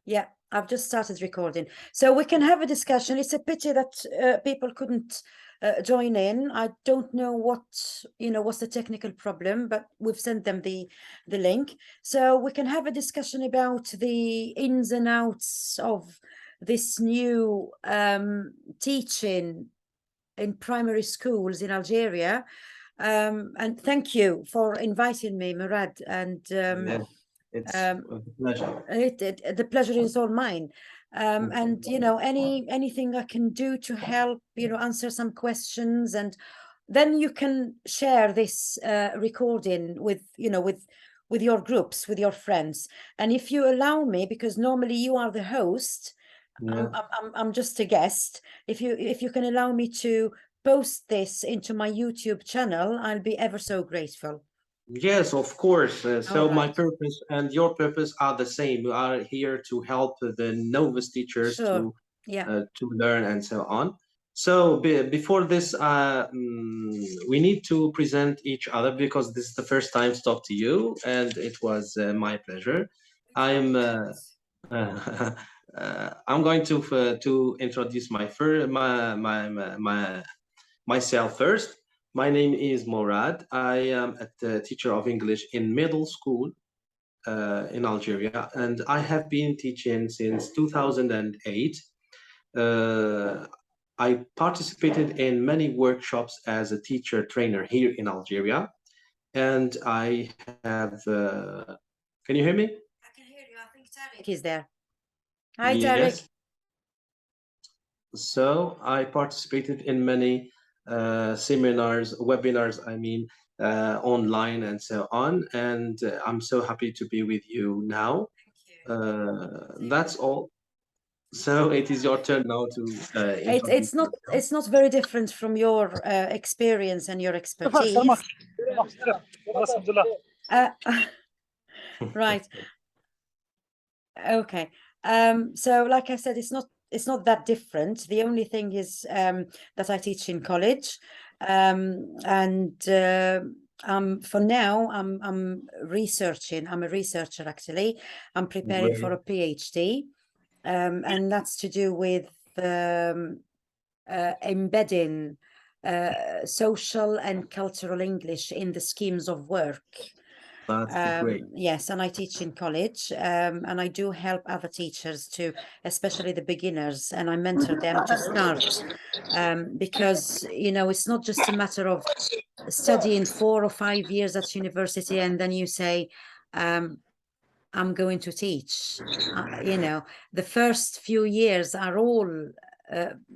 Yeah, I've just started recording. So we can have a discussion. It's a pity that people couldn't join in. I don't know what's the technical problem, but we've sent them the link. So we can have a discussion about the ins and outs of this new teaching in primary schools in Algeria. And thank you for inviting me, Murad. And Yeah, it's a pleasure. the pleasure is all mine. And anything I can do to help, answer some questions, and then you can share this recording with your groups, with your friends. And if you allow me, because normally you are the host, Yeah. I'm just a guest. If you can allow me to post this into my YouTube channel, I'll be ever so grateful. Yes, of course. All So my right. purpose and your purpose are the same. We are here to help the novice teachers Sure. Yeah. to learn and so on. So before this, we need to present each other because this is the first time to talk to you, and it was my pleasure. I'm I'm going to introduce myself first. My name is Mourad. I am a teacher of English in middle school in Algeria, and I have been teaching since 2008. Uh, I participated in many workshops as a teacher trainer here in Algeria, and I have. Can you hear me? I can hear you. I think Tarek is there. Hi, Tarek. Yes. So I participated in many seminars, webinars, I mean, online and so on. And I'm so happy to be with you now. Thank you. That's all. So it is your turn now to It's introduce it's not yourself. it's not very different from your experience and your سامعك expertise. الحمد لله. Uh, right. Okay. So like I said, it's not that different. The only thing is that I teach in college. And for now I'm researching. I'm a researcher actually. I'm preparing for Great. a PhD. And that's to do with embedding social and cultural English in the schemes of work. That's great. Yes, and I teach in college, and I do help other teachers to, especially the beginners, and I mentor them to start, because it's not just a matter of studying 4 or 5 years at university and then you say, I'm going to teach. The first few years are all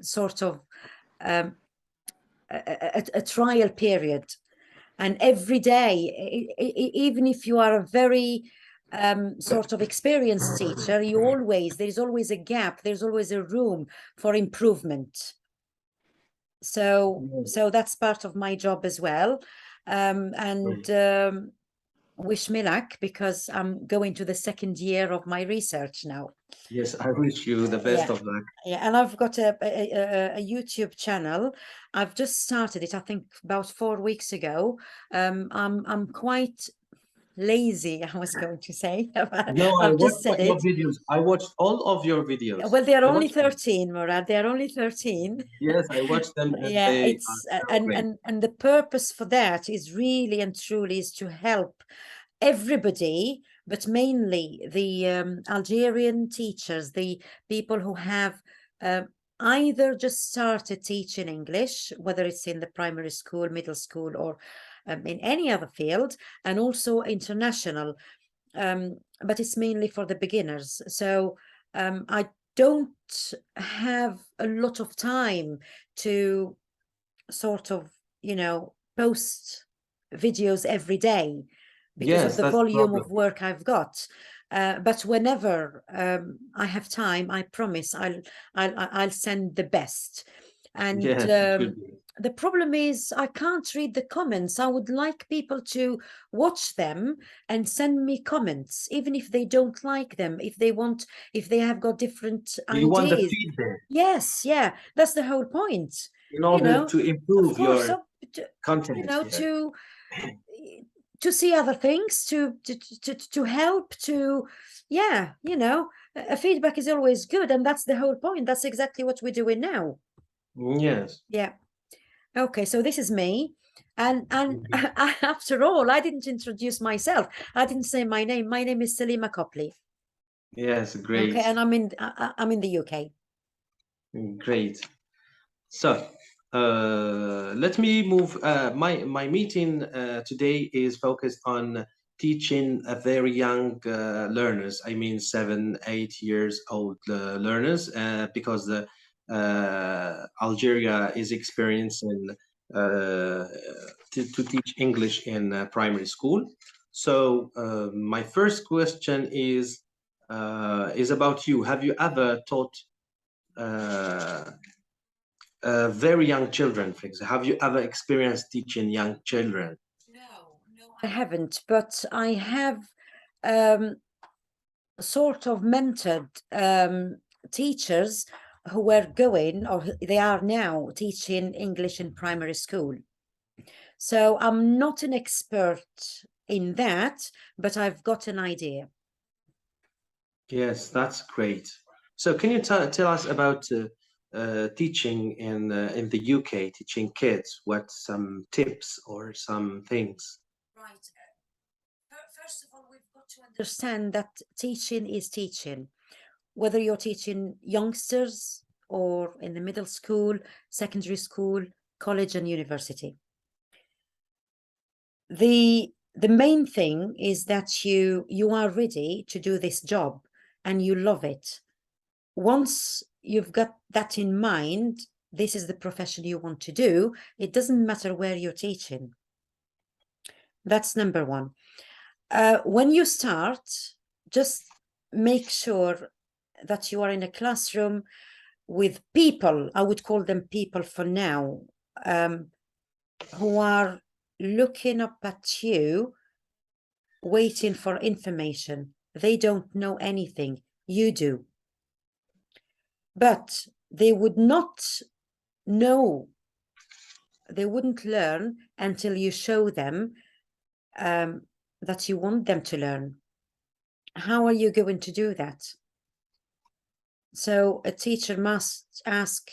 sort of a trial period. And every day, even if you are a very sort of experienced teacher, there's always a gap, there's always a room for improvement. So that's part of my job as well. And wish me luck, because I'm going to the second year of my research now. Yes, I wish you the best Yeah. of luck. Yeah, and I've got a YouTube channel. I've just started it, I think about 4 weeks ago. I'm quite lazy, I was going to say. No, I I've just watched said your it. videos. I watched all of your videos. Well, they are I only watched them. 13, Murad. They are only 13. Yes, I watched them, and Yeah, they are it's so and great. and the purpose for that is really and truly is to help everybody, but mainly the Algerian teachers, the people who have either just started teaching English, whether it's in the primary school, middle school, or in any other field, and also international. But it's mainly for the beginners. So I don't have a lot of time to sort of, post videos every day because of Yes, the that's the volume problem. of work I've got. But whenever I have time, I promise I'll send the best. And Yes, it should be. the problem is I can't read the comments. I would like people to watch them and send me comments, even if they don't like them, if they have got different You want the ideas. feedback Yes, yeah, that's the whole point. in You order know, to of improve course, your to, content. Yeah. to to see other things, to help, to, yeah, you know, feedback is always good, and that's the whole point. That's exactly what we're doing now. Yes. Yeah. Okay, so this is me. And Mhm. after all, I didn't introduce myself. I didn't say my name. My name is Salima Copley. Yes, Okay, great. and I'm in the UK. Great. So let me move. My meeting today is focused on teaching a very young learners. I mean, 7, 8 years old learners, because the Algeria is experiencing to teach English in primary school. So my first question is about you. Have you ever taught uh, very young children, for example? Have you ever experienced teaching young children? No, I haven't, but I have sort of mentored teachers who were going, or they are now teaching English in primary school. So I'm not an expert in that, but I've got an idea. Yes, that's great. So can you tell us about teaching in the UK, teaching kids? What some tips or some things? Right. First of all, we've got to understand that teaching is teaching. Whether you're teaching youngsters or in the middle school, secondary school, college and university. The main thing is that you are ready to do this job and you love it. Once you've got that in mind, this is the profession you want to do, it doesn't matter where you're teaching. That's number one. When you start, just make sure that you are in a classroom with people, I would call them people for now, who are looking up at you, waiting for information. They don't know anything, you do. But they would not know, they wouldn't learn until you show them that you want them to learn. How are you going to do that? So a teacher must ask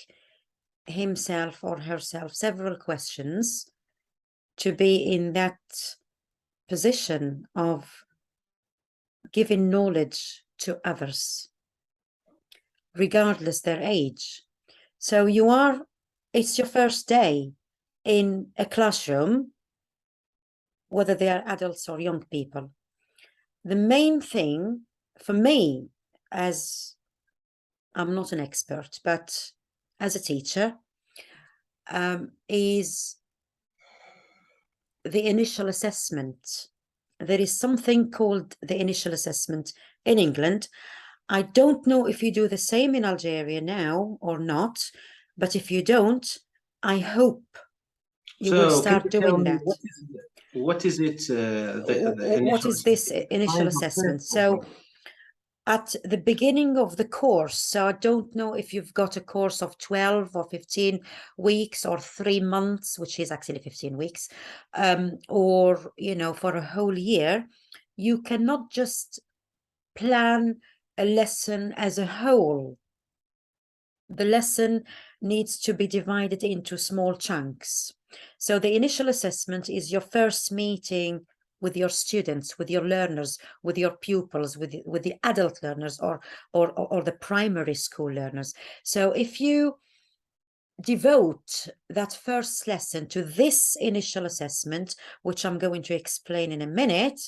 himself or herself several questions to be in that position of giving knowledge to others, regardless their age. So it's your first day in a classroom, whether they are adults or young people. The main thing for me, as I'm not an expert, but as a teacher, is the initial assessment. There is something called the initial assessment in England. I don't know if you do the same in Algeria now or not, but if you don't, I hope you will So can start you tell doing me that. what is it? The What initial is this initial kind of assessment? test So at the beginning of the course, so I don't know if you've got a course of 12 or 15 weeks or 3 months, which is actually 15 weeks, or, you know, for a whole year, you cannot just plan a lesson as a whole. The lesson needs to be divided into small chunks. So the initial assessment is your first meeting with your students, with your learners, with your pupils, with the adult learners or the primary school learners. So if you devote that first lesson to this initial assessment, which I'm going to explain in a minute,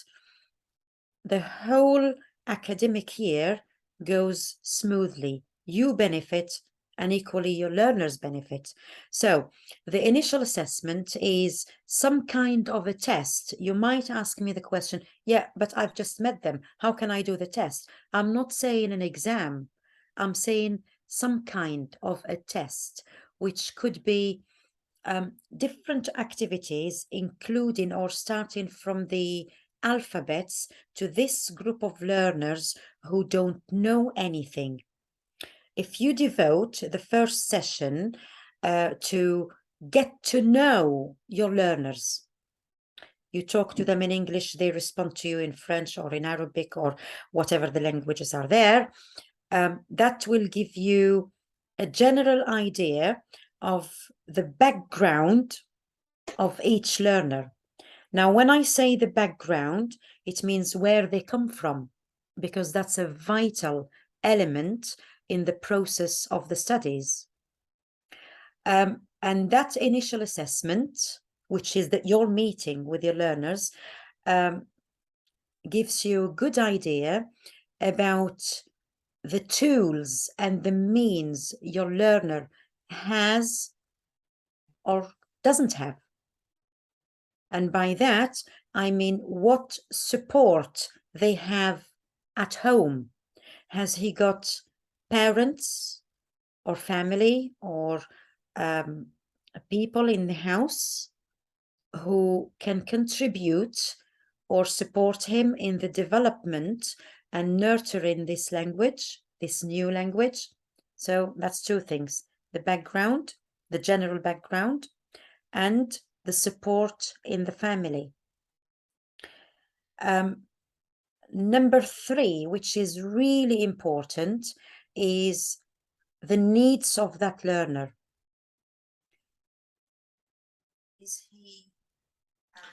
the whole academic year goes smoothly. You benefit and equally your learners benefit. So the initial assessment is some kind of a test. You might ask me the question, yeah, but I've just met them. How can I do the test? I'm not saying an exam. I'm saying some kind of a test, which could be different activities, including or starting from the alphabets to this group of learners who don't know anything. If you devote the first session to get to know your learners, You talk to them in English, they respond to you in French or in Arabic or whatever the languages are there. That will give you a general idea of the background of each learner. Now, when I say the background, it means where they come from, because that's a vital element in the process of the studies. And that initial assessment, which is that your meeting with your learners, gives you a good idea about the tools and the means your learner has or doesn't have. And by that, I mean what support they have at home. Has he got parents or family or people in the house who can contribute or support him in the development and nurturing this language, this new language? So that's two things: the background, the general background, and the support in the family. Number three, which is really important, is the needs of that learner. Is he?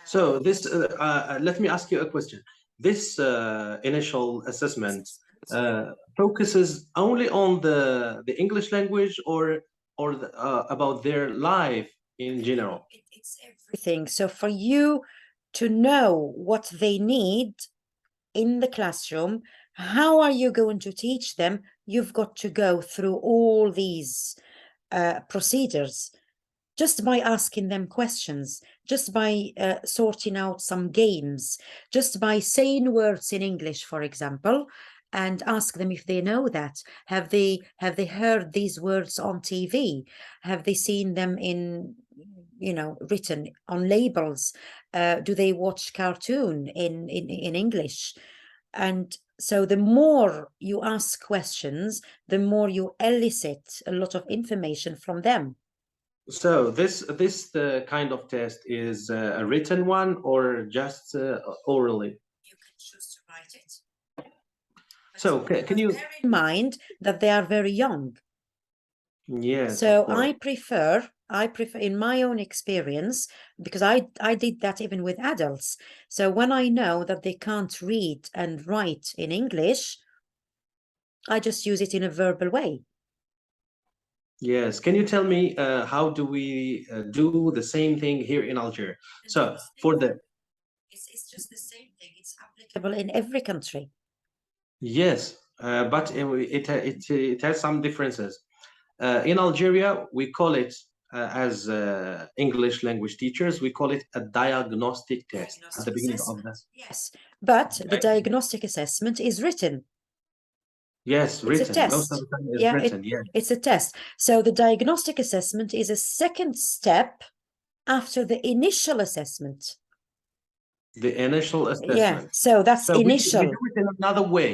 So this, let me ask you a question. This initial assessment focuses only on the English language, or about their life in general? It's everything. So for you to know what they need in the classroom, how are you going to teach them? You've got to go through all these procedures just by asking them questions, just by sorting out some games, just by saying words in English, for example, and ask them if they know that. Have they heard these words on TV? Have they seen them in, written on labels? Do they watch cartoon in English? And so the more you ask questions, the more you elicit a lot of information from them. So this kind of test is a written one or just orally? You can choose to write it. So can you bear in mind that they are very young? Yes, So of course. I prefer in my own experience, because I did that even with adults. So when I know that they can't read and write in English, I just use it in a verbal way. Yes. Can you tell me how do we do the same thing here in Algeria? So for the It's just the same thing. It's applicable in every country. Yes, but it has some differences. In Algeria, we call it as English language teachers, we call it a diagnostic test at the beginning of the. Yes, but the Okay. diagnostic assessment is written. Yes, It's a written. Most of test. the time it's Yeah, written. Yeah. it's a test. So the diagnostic assessment is a second step after the initial assessment. The initial Yeah, assessment. so that's So we initial. do it in another way,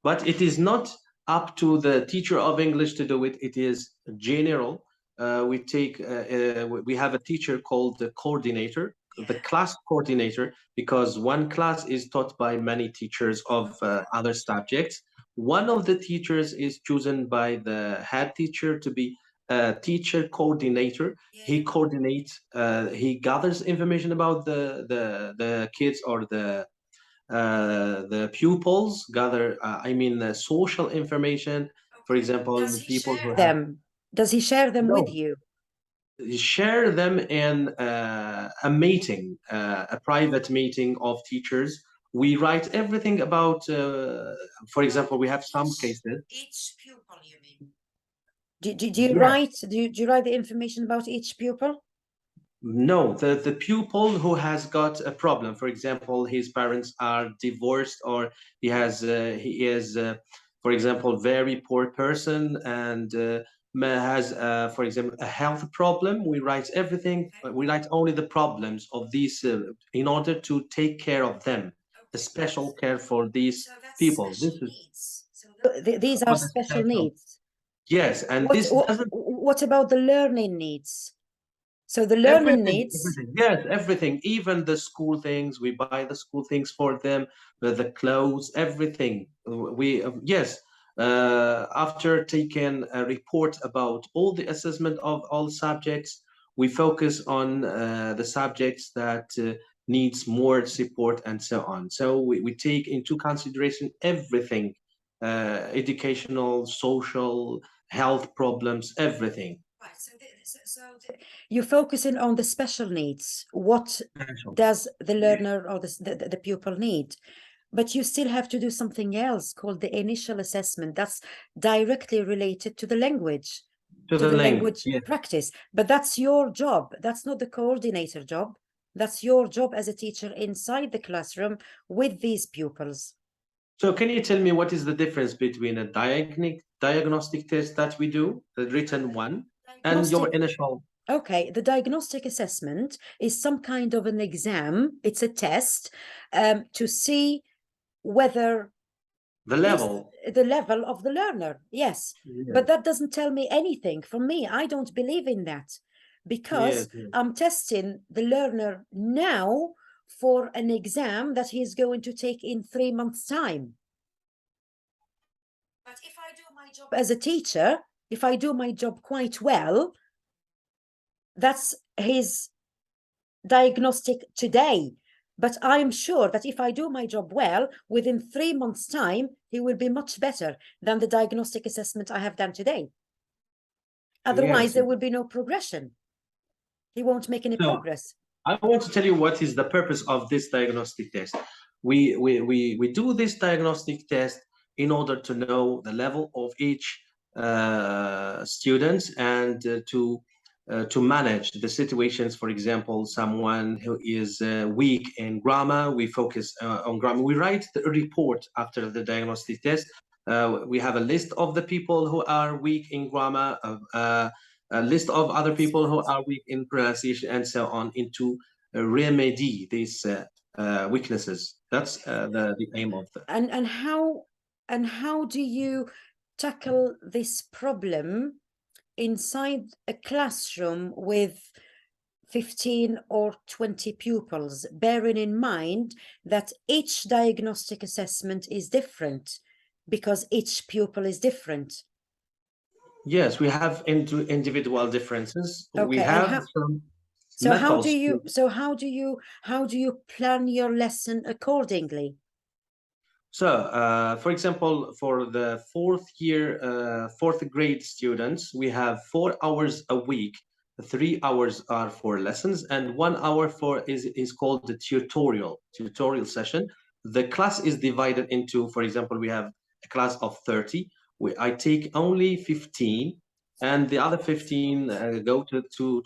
but it is not up to the teacher of English to do it. It is general. We have a teacher called the coordinator, the class coordinator, because one class is taught by many teachers of other subjects. One of the teachers is chosen by the head teacher to be a teacher coordinator. He coordinates, he gathers information about the kids or the pupils, gather social information. For example, Does he people who share have them? Does he share them with no you? share them in a meeting, a private meeting of teachers. We write everything about, for example, we have some cases. Each pupil, you mean? Do you Yeah. write? Do you write the information about each pupil? No, the pupil who has got a problem, for example, his parents are divorced, or he is, for example, very poor person, and has, for example, a health problem. We write everything. We write only the problems of these in order to take care of them, a special care for these people. This is Needs. So these are what a special special. needs. Yes, and this doesn't. What about the learning needs? So the learning Everything, needs. everything. Yes, everything. Even the school things, we buy the school things for them, the clothes, everything. Yes. After taking a report about all the assessment of all subjects, we focus on the subjects that needs more support and so on. So we take into consideration everything, educational, social, health problems, everything. Right. You're focusing on the special needs. What does the learner or the pupil need? But you still have to do something else called the initial assessment. That's directly related to the language, To to the the language, language yes. practice. But that's your job. That's not the coordinator job. That's your job as a teacher inside the classroom with these pupils. So can you tell me what is the difference between a diagnostic test that we do, the written one, and your initial? Okay, the diagnostic assessment is some kind of an exam. It's a test to see whether The level. the level of the learner. Yes, Yes. but that doesn't tell me anything. For me, I don't believe in that, because Yes, yes. I'm testing the learner now for an exam that he's going to take in 3 months' time. But if I do my job as a teacher, if I do my job quite well, that's his diagnostic today. But I'm sure that if I do my job well, within 3 months' time, he will be much better than the diagnostic assessment I have done today. Otherwise, Yes. there will be no progression. He won't make any So progress. I want to tell you what is the purpose of this diagnostic test. We do this diagnostic test in order to know the level of each student and to manage the situations. For example, someone who is weak in grammar, we focus on grammar. We write a report after the diagnostic test. We have a list of the people who are weak in grammar, a list of other people who are weak in pronunciation, and so on, into remedy these weaknesses. That's the aim of the. And how do you tackle this problem inside a classroom with 15 or 20 pupils, bearing in mind that each diagnostic assessment is different because each pupil is different? Yes, we have individual differences. We Okay, and have some so methods. how do you plan your lesson accordingly? So, for example, for the fourth grade students, we have 4 hours a week. 3 hours are for lessons, and 1 hour is called the tutorial session. The class is divided into, for example, we have a class of 30. I take only 15, and the other 15 go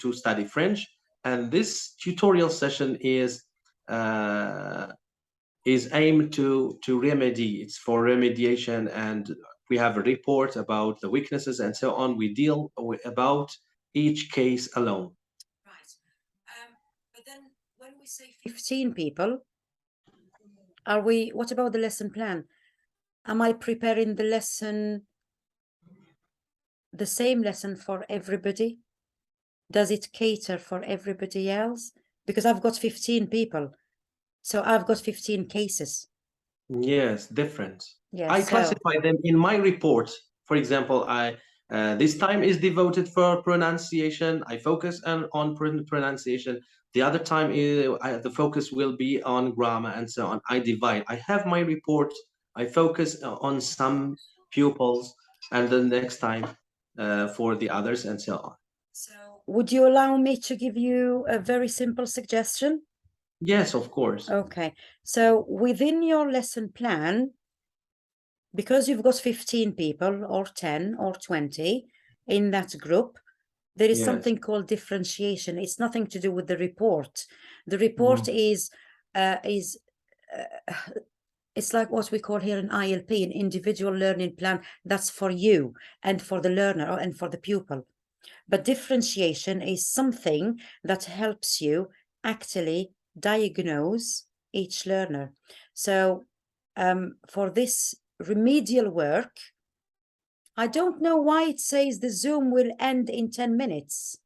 to study French. And this tutorial session is aimed to remedy. It's for remediation, and we have a report about the weaknesses and so on. We deal about each case alone. Right. But then when we say 15 people, what about the lesson plan? Am I preparing the same lesson for everybody? Does it cater for everybody else? Because I've got 15 people, so I've got 15 cases. Yes, different. Yes, I classify them in my report. For example, this time is devoted for pronunciation. I focus on pronunciation. The other time the focus will be on grammar and so on. I divide. I have my report. I focus on some pupils, and the next time for the others and so on. So would you allow me to give you a very simple suggestion? Yes, of course. Okay, so within your lesson plan, because you've got 15 people or 10 or 20 in that group, there is Yes. something called differentiation. It's nothing to do with the report. The report is it's like what we call here an ILP, an individual learning plan. That's for you and for the learner and for the pupil. But differentiation is something that helps you actually diagnose each learner. So for this remedial work, I don't know why it says the Zoom will end in 10 minutes.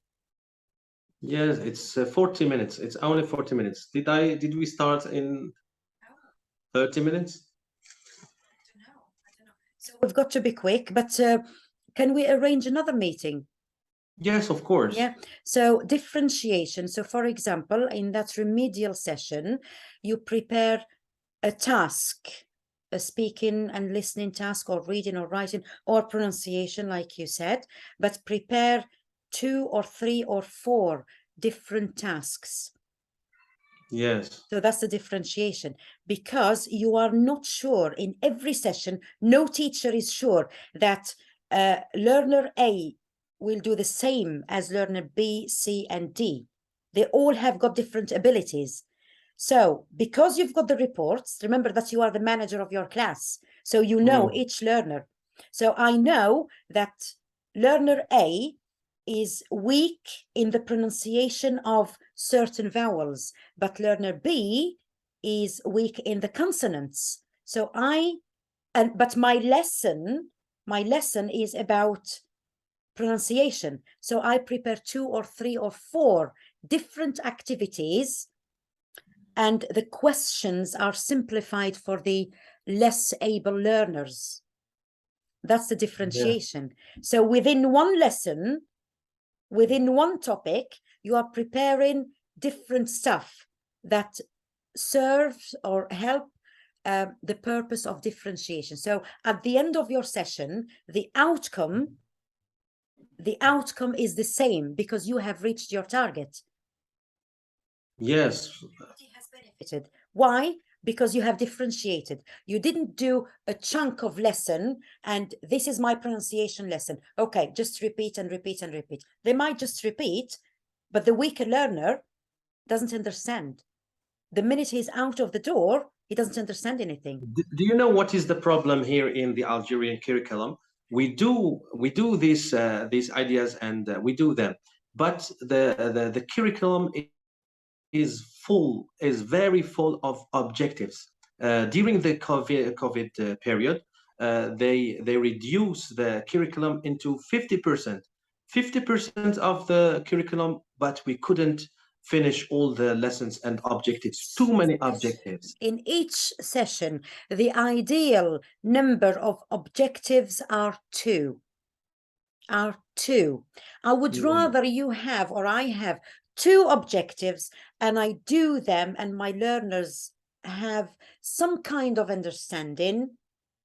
Yes, it's 40 minutes. It's only 40 minutes. Did we start in 30 minutes? So we've got to be quick, but can we arrange another meeting? Yes, of course. Yeah. So differentiation. So for example, in that remedial session, you prepare a task, a speaking and listening task, or reading or writing, or pronunciation, like you said, but prepare 2 or 3 or 4 different tasks. Yes. So that's the differentiation, because you are not sure in every session, no teacher is sure that learner A will do the same as learner B, C, and D. They all have got different abilities. So because you've got the reports, remember that you are the manager of your class, so you know each learner. So I know that learner A is weak in the pronunciation of certain vowels, but learner B is weak in the consonants. So but my lesson is about pronunciation. So I prepare 2 or 3 or 4 different activities, and the questions are simplified for the less able learners. That's the differentiation. Yeah. So within one lesson, within one topic, you are preparing different stuff that serves or help the purpose of differentiation. So at the end of your session, the outcome is the same, because you have reached your target. Yes. It has benefited. Why? Because you have differentiated. You didn't do a chunk of lesson and this is my pronunciation lesson. Okay, just repeat and repeat and repeat. They might just repeat, but the weaker learner doesn't understand. The minute he's out of the door, he doesn't understand anything. Do you know what is the problem here in the Algerian curriculum? We do these ideas and we do them, but the curriculum is very full of objectives. During the COVID period, they reduce the curriculum into 50%. 50% of the curriculum, but we couldn't finish all the lessons and objectives. Too many objectives. In each session, the ideal number of objectives are 2. I would rather you have, or I have, 2 objectives and I do them and my learners have some kind of understanding.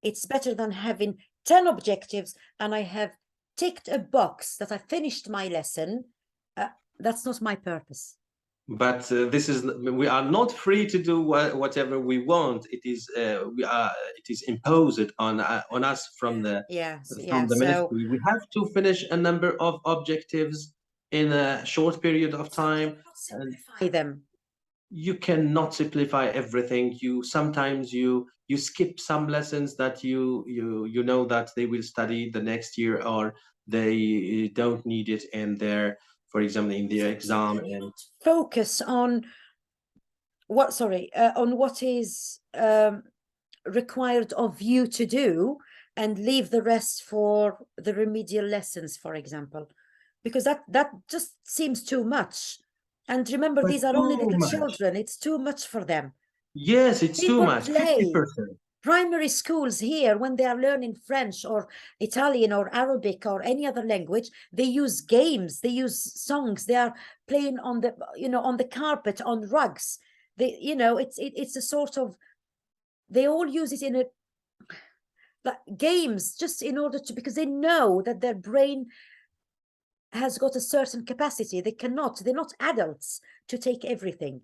It's better than having 10 objectives and I have ticked a box that I finished my lesson. That's not my purpose. But we are not free to do whatever we want. It is imposed on us from the ministry. We have to finish a number of objectives in a short period of time. Simplify them. You cannot simplify everything. Sometimes you skip some lessons that you know that they will study the next year, or they don't need it in their, for example, in their exam. And focus on what is required of you to do and leave the rest for the remedial lessons, for example, because that just seems too much. And remember, these are only little children. It's too much for them. Yes, it's too much. 50%. Primary schools here, when they are learning French or Italian or Arabic or any other language, they use games, they use songs, they are playing on the, on the carpet, on rugs. It's a sort of, they all use it in games, just in order to, because they know that their brain has got a certain capacity. They're not adults to take everything.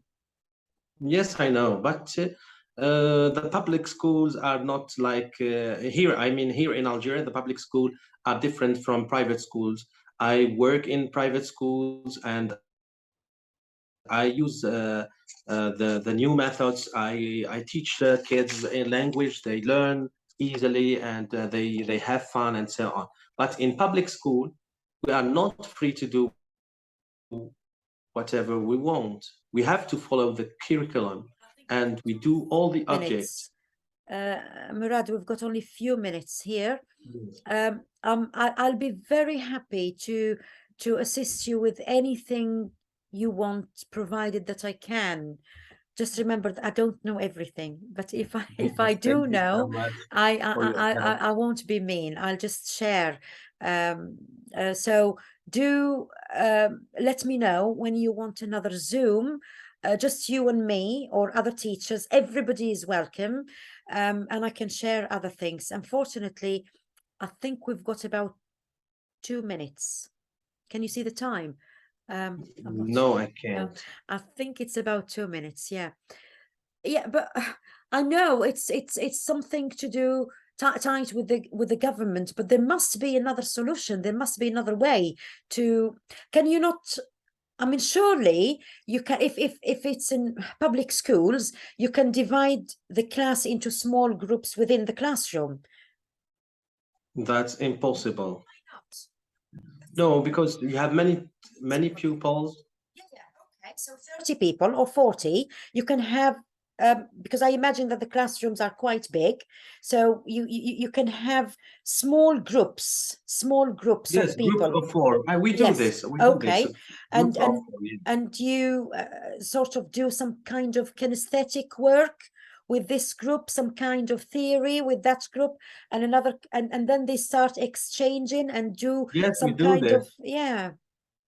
Yes, I know, but the public schools are not like here. I mean, here in Algeria, the public schools are different from private schools. I work in private schools and I use the new methods. I teach kids in language. They learn easily and they have fun and so on. But in public school, we are not free to do whatever we want. We have to follow the curriculum and we do all the objects. Mourad, we've got only a few minutes here. I'll be very happy to assist you with anything you want, provided that I can. Just remember that I don't know everything, but if I do Thank you so know, much I for your help. I won't be mean. I'll just share. So do let me know when you want another Zoom. Just you and me or other teachers. Everybody is welcome, and I can share other things. Unfortunately, I think we've got about 2 minutes. Can you see the time? I'm not No, sure. I can't. I think it's about 2 minutes. Yeah. Yeah, but I know it's something to do tied with the government, but there must be another solution. There must be another way to. Can you not? I mean, surely you can. If it's in public schools, you can divide the class into small groups within the classroom. That's impossible. Why not? No, because you have many pupils. Yeah, okay. So 30 people or 40, you can have, because I imagine that the classrooms are quite big. So you can have small groups Yes, of groups people. of four. We do Yes. this. We do this. Okay. And Groups of four. Yeah. you sort of do some kind of kinesthetic work with this group, some kind of theory with that group, and another, and then they start exchanging and do Yes, we some do kind of, this. yeah.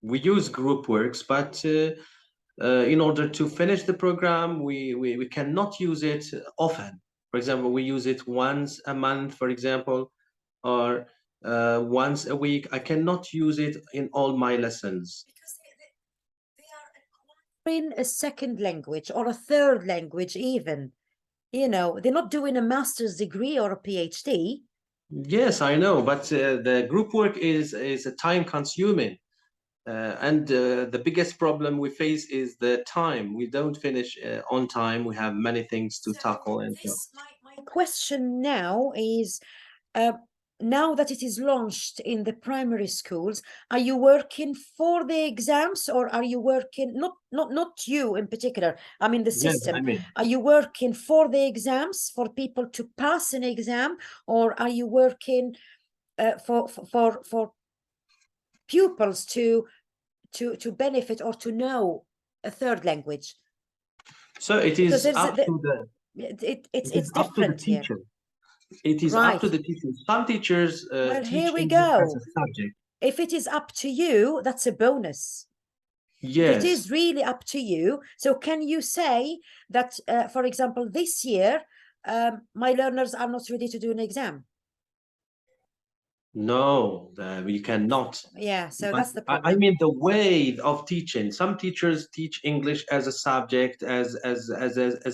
We use group works, but in order to finish the program, we cannot use it often. For example, we use it once a month, for example, or once a week. I cannot use it in all my lessons. Because they are acquiring a second language or a third language even. You know, they're not doing a master's degree or a PhD. Yes, I know, but the group work is a time consuming. And the biggest problem we face is the time. We don't finish on time. We have many things to So tackle and so. this, my question now is, now that it is launched in the primary schools, are you working for the exams, or are you working, not you in particular, I mean the Yes, system, I mean, are you working for the exams, for people to pass an exam, or are you working for pupils to benefit or to know a third language? so it Because is there's up to the it's up to the different here. teacher. It is up to Right. the teacher. Some teachers Well, here teach we English as a go. subject. If it is up to you, that's a bonus. If it Yes. is really up to you, so can you say that, for example, this year, my learners are not ready to do an exam? No, we cannot. Yeah, so But that's the I problem. mean the way of teaching. Some teachers teach English as a subject, as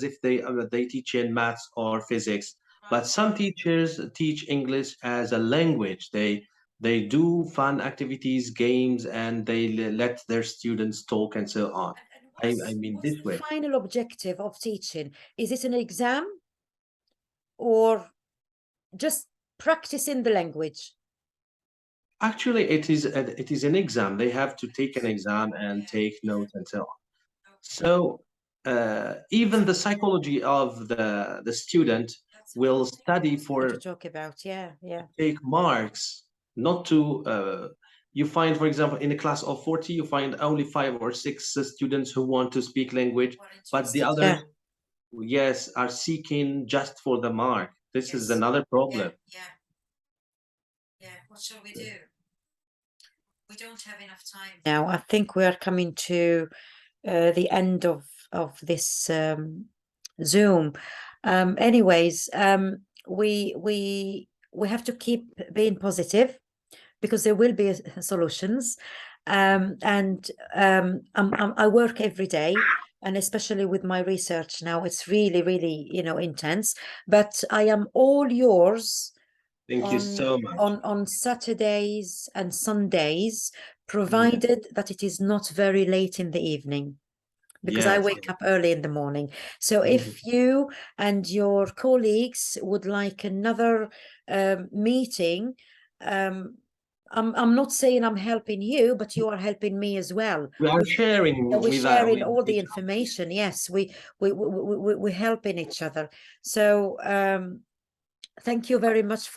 if they teach in maths or physics. But some teachers teach English as a language. They do fun activities, games, and they let their students talk and so on. And I mean what's this the way. final objective of teaching? Is it an exam or just practicing the language? Actually, it is an exam. They have to take an exam and take notes and so on. So even the psychology of the student will study To for talk about, yeah. take marks, not to. You find, for example, in a class of 40, you find only 5 or 6 students who want to speak language, but the others, yes, are seeking just for the mark. This is another problem. Yeah. What shall we do? We don't have enough time now. I think we are coming to the end of this Zoom. Anyways, we have to keep being positive, because there will be solutions. And I work every day, and especially with my research now, it's really, really, intense. But I am all yours Thank you so much. on Saturdays and Sundays, provided that it is not very late in the evening, because I Yes. wake up early in the morning. So if you and your colleagues would like another meeting, I'm not saying I'm helping you, but you are helping me as well. We are sharing We're with sharing all the each other. information. Yes, we're helping each other. So thank you very much for